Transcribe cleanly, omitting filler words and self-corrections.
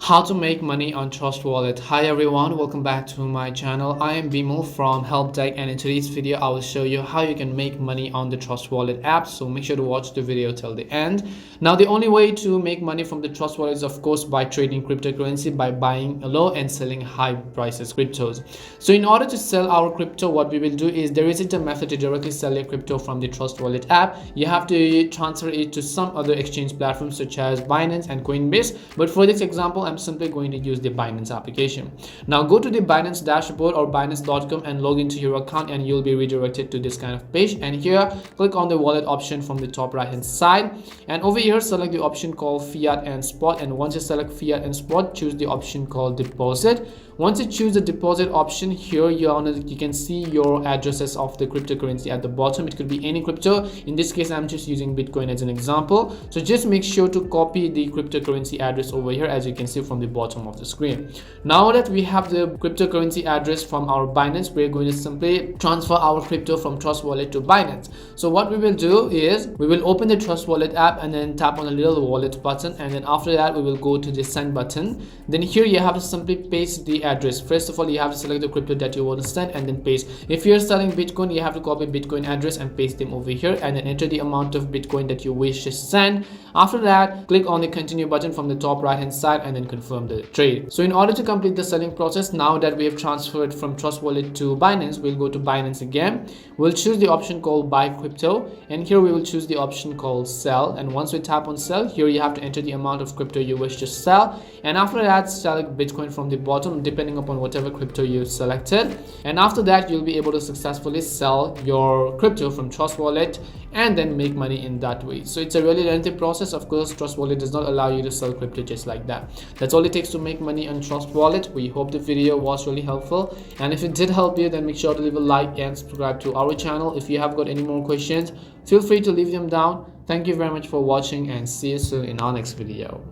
How to make money on Trust Wallet. Hi everyone, welcome back to my channel. I am Bimal from Help Deck, and in today's video I will show you how you can make money on the Trust Wallet app. So make sure to watch the video till the end. Now the only way to make money from the Trust Wallet is of course by trading cryptocurrency, by buying low and selling high prices cryptos. So in order to sell our crypto, what we will do is there isn't a method to directly sell your crypto from the Trust Wallet app. You have to transfer it to some other exchange platforms such as Binance and Coinbase, but for this example I'm simply going to use the Binance application. Now go to the Binance dashboard or binance.com and log into your account, and you'll be redirected to this kind of page. And here click on the wallet option from the top right hand side, and over here select the option called fiat and spot. And once you select fiat and spot, choose the option called deposit. Once you choose the deposit option, here you can see your addresses of the cryptocurrency at the bottom. It could be any crypto. In this case I'm just using Bitcoin as an example, so just make sure to copy the cryptocurrency address over here, as you can see from the bottom of the screen. Now that we have the cryptocurrency address from our Binance, we're going to simply transfer our crypto from Trust Wallet to Binance. So what we will do is we will open the Trust Wallet app and then tap on the little wallet button, and then after that we will go to the send button. Then here you have to simply paste the address. First of all, you have to select the crypto that you want to send and then paste. If you're selling Bitcoin, you have to copy Bitcoin address and paste them over here, and then enter the amount of Bitcoin that you wish to send. After that, click on the continue button from the top right hand side and then confirm the trade. So in order to complete the selling process, now that we have transferred from Trust Wallet to Binance, we'll go to Binance again. We'll choose the option called buy crypto, and here we will choose the option called sell. And once we tap on sell, here you have to enter the amount of crypto you wish to sell, and after that select Bitcoin from the bottom depending upon whatever crypto you selected. And after that you'll be able to successfully sell your crypto from Trust Wallet and then make money in that way. So it's a really lengthy process. Of course, Trust Wallet does not allow you to sell crypto just like that. That's all it takes to make money on Trust Wallet. We hope the video was really helpful, and if it did help you, then make sure to leave a like and subscribe to our channel. If you have got any more questions, feel free to leave them down. Thank you very much for watching, and see you soon in our next video.